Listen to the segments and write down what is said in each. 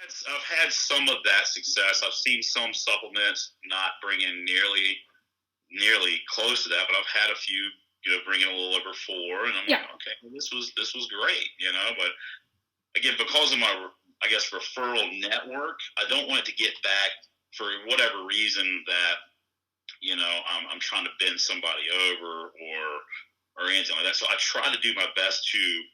I've had some of that success. I've seen some supplements not bring in nearly close to that, but I've had a few, bring in a little over 4, and I'm Yeah. like, okay, well, this was great, But again, because of my, I guess, referral network, I don't want it to get back for whatever reason that I'm trying to bend somebody over or anything like that. So I try to do my best to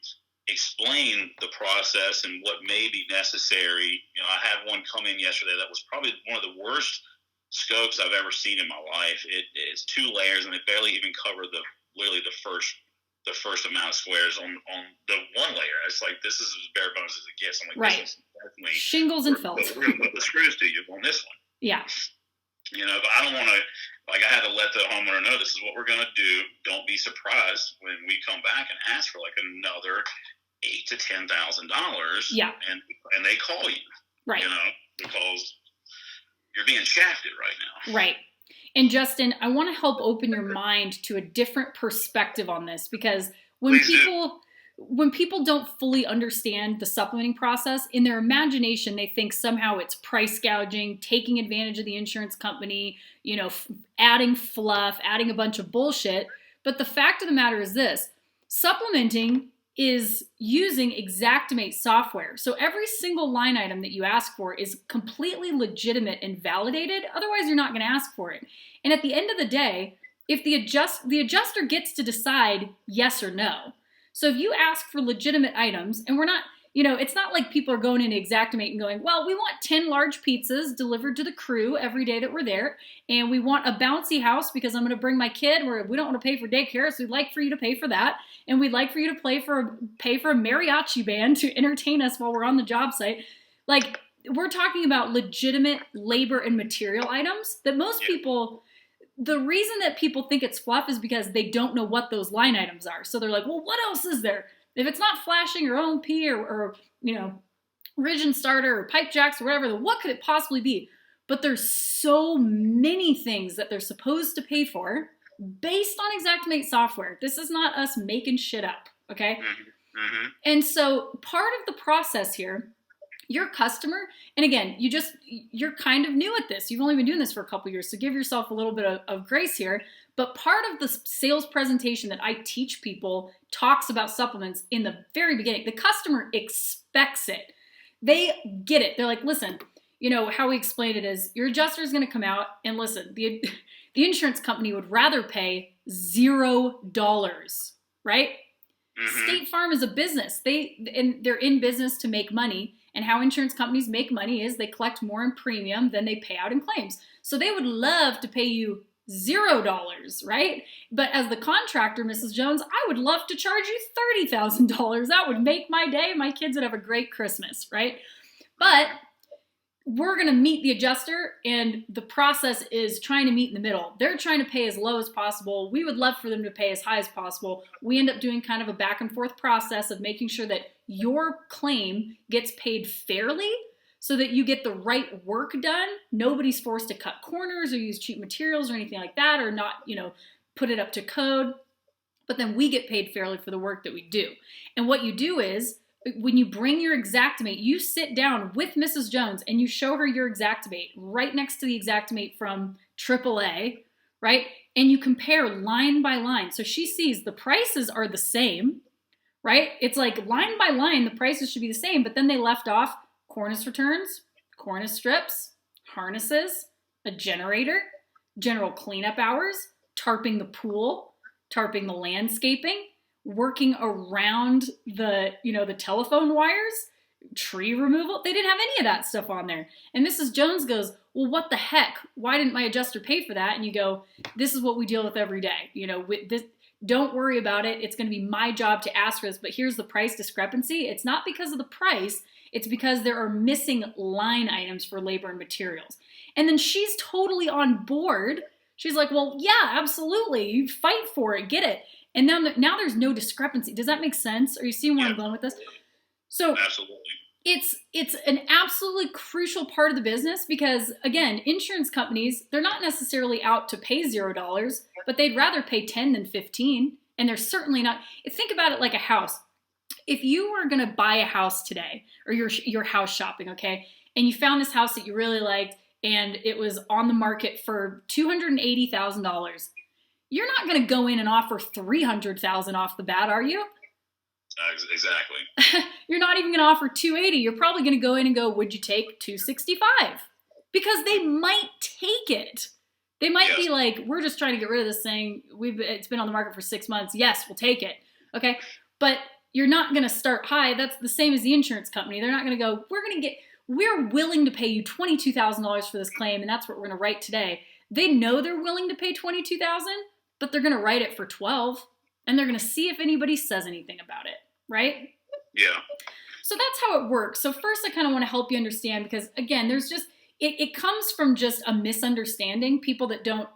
explain the process and what may be necessary. I had one come in yesterday that was probably one of the worst scopes I've ever seen in my life. It's 2 layers and it barely even covered literally the first amount of squares on the one layer. It's like, this is as bare bones as it gets. I'm like, Right. this is definitely shingles and felt. We're going to put the screws to you on this one. Yeah. But I don't want to, I had to let the homeowner know this is what we're going to do. Don't be surprised when we come back and ask for like another $8,000 to $10,000. Yeah. And they call you. Right. Because you're being shafted right now. Right. And Justin, I want to help open your mind to a different perspective on this, because when people don't fully understand the supplementing process, in their imagination, they think somehow it's price gouging, taking advantage of the insurance company, adding fluff, adding a bunch of bullshit. But the fact of the matter is this: supplementing is using Xactimate software. So every single line item that you ask for is completely legitimate and validated. Otherwise, you're not going to ask for it. And at the end of the day, if the adjuster gets to decide yes or no. So if you ask for legitimate items, and we're not, it's not like people are going into Xactimate and going, well, we want 10 large pizzas delivered to the crew every day that we're there, and we want a bouncy house because I'm going to bring my kid, where we don't want to pay for daycare, so we'd like for you to pay for that, and we'd like for you to pay for a mariachi band to entertain us while we're on the job site. Like, we're talking about legitimate labor and material items that most people... The reason that people think it's fluff is because they don't know what those line items are. So they're like, well, what else is there? If it's not flashing or O&P or ridge and starter or pipe jacks or whatever, then what could it possibly be? But there's so many things that they're supposed to pay for based on Xactimate software. This is not us making shit up, okay? Mm-hmm. And so part of the process here, your customer, and again, you're kind of new at this. You've only been doing this for a couple years, so give yourself a little bit of grace here. But part of the sales presentation that I teach people talks about supplements in the very beginning. The customer expects it. They get it. They're like, listen, how we explain it is your adjuster is going to come out and listen, the insurance company would rather pay $0, right? Mm-hmm. State Farm is a business. They're in business to make money. And how insurance companies make money is they collect more in premium than they pay out in claims. So they would love to pay you $0, right? But as the contractor, Mrs. Jones, I would love to charge you $30,000. That would make my day. My kids would have a great Christmas, right? But we're going to meet the adjuster, and the process is trying to meet in the middle. They're trying to pay as low as possible. We would love for them to pay as high as possible. We end up doing kind of a back and forth process of making sure that your claim gets paid fairly so that you get the right work done. Nobody's forced to cut corners or use cheap materials or anything like that, or not, put it up to code. But then we get paid fairly for the work that we do. And what you do is, when you bring your Xactimate, you sit down with Mrs. Jones and you show her your Xactimate right next to the Xactimate from AAA, right? And you compare line by line. So she sees the prices are the same, right? It's like line by line, the prices should be the same, but then they left off cornice returns, cornice strips, harnesses, a generator, general cleanup hours, tarping the pool, tarping the landscaping, working around the telephone wires, tree removal. They didn't have any of that stuff on there. And Mrs. Jones goes, well, what the heck? Why didn't my adjuster pay for that? And you go, this is what we deal with every day. With this, don't worry about it. It's going to be my job to ask for this, but here's the price discrepancy. It's not because of the price. It's because there are missing line items for labor and materials. And then she's totally on board. She's like, well, yeah, absolutely. You fight for it. Get it. And now there's no discrepancy. Does that make sense? Are you seeing where I'm going with this? So absolutely. It's an absolutely crucial part of the business because, again, insurance companies, they're not necessarily out to pay $0, but they'd rather pay 10 than 15. And they're certainly not. Think about it like a house. if you were going to buy a house today, or you're house shopping, okay, and you found this house that you really liked and it was on the market for $280,000, you're not going to go in and offer $300,000 off the bat, are you? Exactly. You're not even going to offer $280. You're probably going to go in and go, would you take $265? Because they might take it. They might be like, we're just trying to get rid of this thing. It's been on the market for 6 months. Yes, we'll take it. Okay. But you're not going to start high. That's the same as the insurance company. They're not going to go, we're willing to pay you $22,000 for this claim, and that's what we're going to write today. They know they're willing to pay $22,000, but they're going to write it for $12,000, and they're going to see if anybody says anything about it, right? Yeah. So that's how it works. So first, I kind of want to help you understand, because again, there's just it comes from just a misunderstanding. People that don't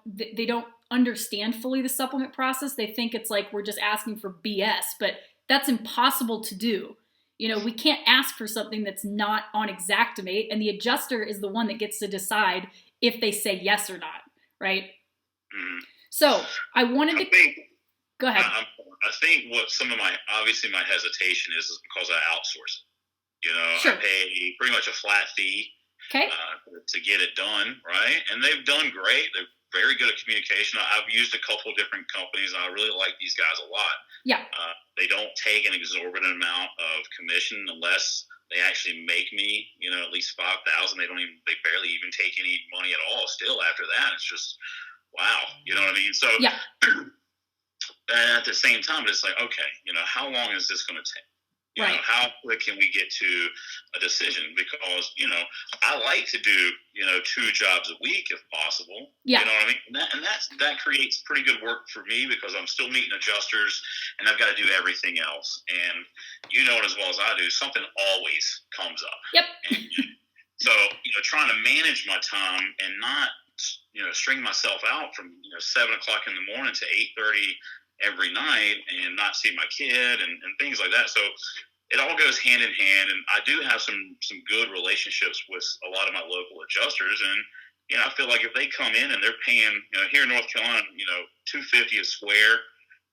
understand fully the supplement process. They think it's like we're just asking for BS, but that's impossible to do. You know, we can't ask for something that's not on Xactimate, and the adjuster is the one that gets to decide if they say yes or not, right? Mm-hmm. So I wanted to go ahead. I think what obviously my hesitation is because I outsource it. You know, sure. I pay pretty much a flat fee to get it done, right? And they've done great. They're very good at communication. I've used a couple different companies, and I really like these guys a lot. Yeah. They don't take an exorbitant amount of commission unless they actually make me, you know, at least $5,000. They barely even take any money at all. Still, after that, it's just wow. You know what I mean? So, yeah. And at the same time, it's like, okay, you know, how long is this going to take? You know, how quick can we get to a decision? Because, you know, I like to do, you know, 2 jobs a week if possible. Yeah. You know what I mean? And that creates pretty good work for me because I'm still meeting adjusters and I've got to do everything else. And you know it as well as I do, something always comes up. Yep. And so, you know, trying to manage my time and not, you know, string myself out from, you know, 7 o'clock in the morning to 8:30 every night and not see my kid and things like that. So it all goes hand in hand. And I do have some good relationships with a lot of my local adjusters. And, you know, I feel like if they come in and they're paying, you know, here in North Carolina, you know, $250 a square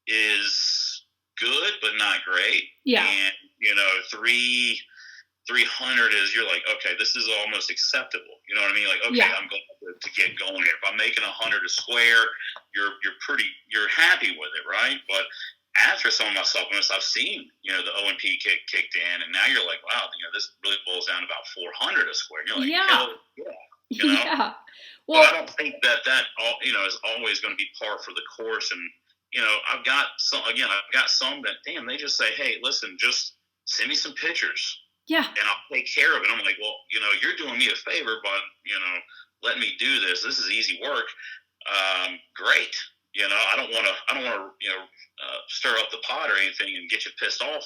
is good, but not great. Yeah. And, you know, 300 is, you're like, okay, this is almost acceptable. You know what I mean? Like, okay, I'm going to get going here. If I'm making 100 a square, you're happy with it, right? But after some of my supplements, I've seen, you know, the O&P kicked in, and now you're like, wow, you know, this really boils down to about 400 a square. And you're like, hell yeah. You know? Yeah. Well, but I don't think that all, you know, is always going to be par for the course. And, you know, I've got some that, damn, they just say, hey, listen, just send me some pictures. Yeah. And I'll take care of it. I'm like, well, you know, you're doing me a favor by, you know, letting me do this. This is easy work. Great. You know, I don't want to, you know, stir up the pot or anything and get you pissed off at me.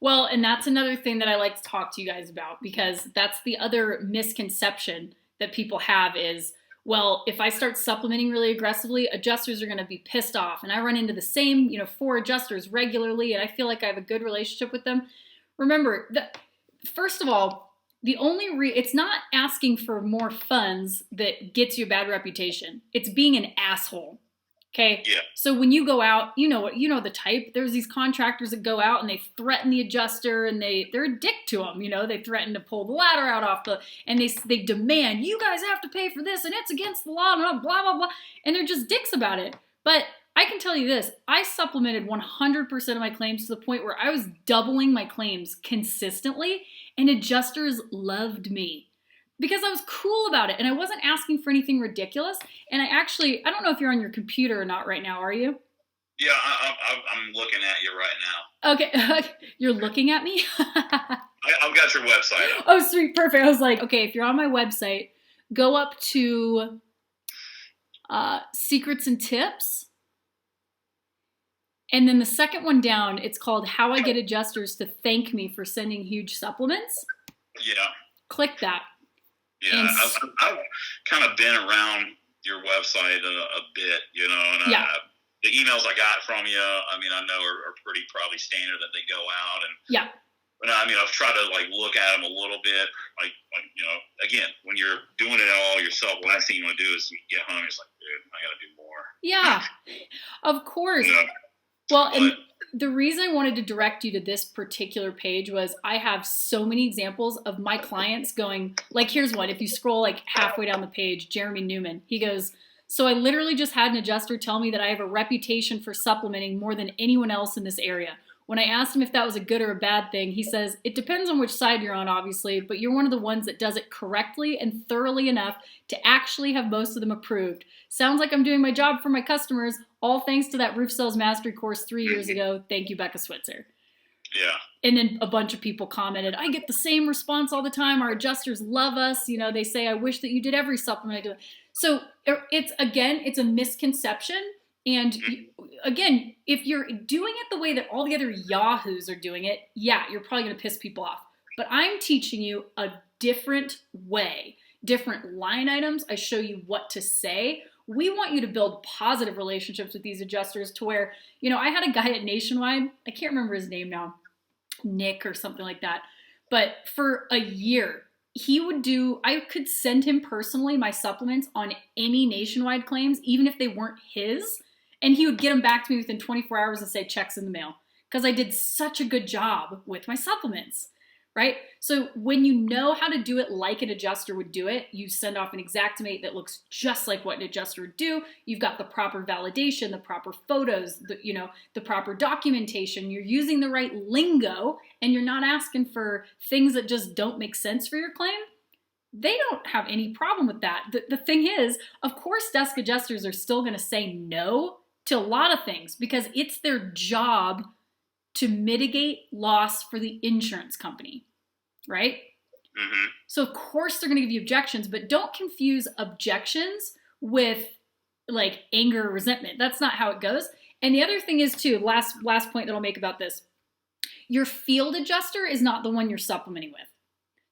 Well, and that's another thing that I like to talk to you guys about, because that's the other misconception that people have is, well, if I start supplementing really aggressively, adjusters are going to be pissed off. And I run into the same, you know, 4 adjusters regularly, and I feel like I have a good relationship with them. Remember, first of all, it's not asking for more funds that gets you a bad reputation. It's being an asshole. Okay. Yeah. So when you go out, you know the type. There's these contractors that go out and they threaten the adjuster, and they're a dick to them. You know, they threaten to pull the ladder out and they demand, you guys have to pay for this, and it's against the law, and blah blah blah, and they're just dicks about it. But I can tell you this, I supplemented 100% of my claims to the point where I was doubling my claims consistently, and adjusters loved me because I was cool about it, and I wasn't asking for anything ridiculous. And I don't know if you're on your computer or not right now, are you? Yeah, I'm looking at you right now. Okay, you're looking at me? I've got your website up. Oh, sweet, perfect. I was like, okay, if you're on my website, go up to Secrets and Tips. And then the second one down, it's called How I Get Adjusters to Thank Me for Sending Huge Supplements. Yeah. Click that. Yeah, I've kind of been around your website a bit, you know, and the emails I got from you, I mean, I know are pretty probably standard that they go out. And but I mean, I've tried to like look at them a little bit, like you know, again, when you're doing it all yourself, the last thing you want to do is you get home, it's like, dude, I got to do more. Yeah, of course. You know? Well, But and the reason I wanted to direct you to this particular page was I have so many examples of my clients going, like, here's one. If you scroll like halfway down the page, Jeremy Newman, he goes, so I literally just had an adjuster tell me that I have a reputation for supplementing more than anyone else in this area. When I asked him if that was a good or a bad thing, he says, it depends on which side you're on, obviously, but you're one of the ones that does it correctly and thoroughly enough to actually have most of them approved. Sounds like I'm doing my job for my customers, all thanks to that Roof Sales Mastery course 3 years ago. Thank you, Becca Switzer. yeah. And then a bunch of people commented, I get the same response all the time. Our adjusters love us. You know, they say, I wish that you did every supplement I do. So it's a misconception. And again, if you're doing it the way that all the other yahoos are doing it, yeah, you're probably going to piss people off. But I'm teaching you a different way, different line items. I show you what to say. We want you to build positive relationships with these adjusters to where, you know, I had a guy at Nationwide, I can't remember his name now, Nick or something like that. But for a year, I could send him personally my supplements on any Nationwide claims, even if they weren't his. And he would get them back to me within 24 hours and say, checks in the mail. Because I did such a good job with my supplements, right? So when you know how to do it like an adjuster would do it, you send off an Xactimate that looks just like what an adjuster would do. You've got the proper validation, the proper photos, the proper documentation. You're using the right lingo, and you're not asking for things that just don't make sense for your claim. They don't have any problem with that. The thing is, of course, desk adjusters are still going to say no to a lot of things because it's their job to mitigate loss for the insurance company, right? Mm-hmm. So of course they're going to give you objections, but don't confuse objections with like anger or resentment. That's not how it goes. And the other thing is too, last point that I'll make about this, your field adjuster is not the one you're supplementing with.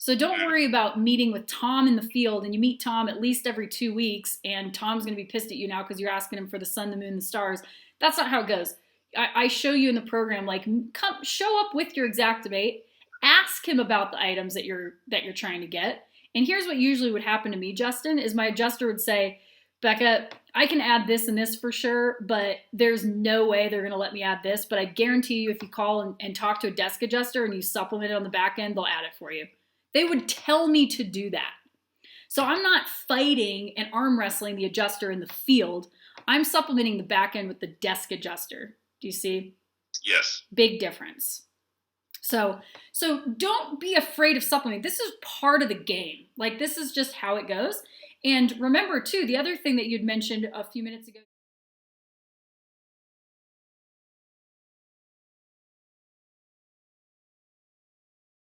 So don't worry about meeting with Tom in the field, and you meet Tom at least every 2 weeks, and Tom's going to be pissed at you now because you're asking him for the sun, the moon, the stars. That's not how it goes. I show you in the program, like, come show up with your Xactimate, ask him about the items that you're trying to get. And here's what usually would happen to me, Justin, is my adjuster would say, Becca, I can add this and this for sure, but there's no way they're going to let me add this. But I guarantee you if you call and talk to a desk adjuster and you supplement it on the back end, they'll add it for you. They would tell me to do that. So I'm not fighting and arm wrestling the adjuster in the field. I'm supplementing the back end with the desk adjuster. Do you see? Yes. Big difference. So don't be afraid of supplementing. This is part of the game. Like, this is just how it goes. And remember, too, the other thing that you'd mentioned a few minutes ago.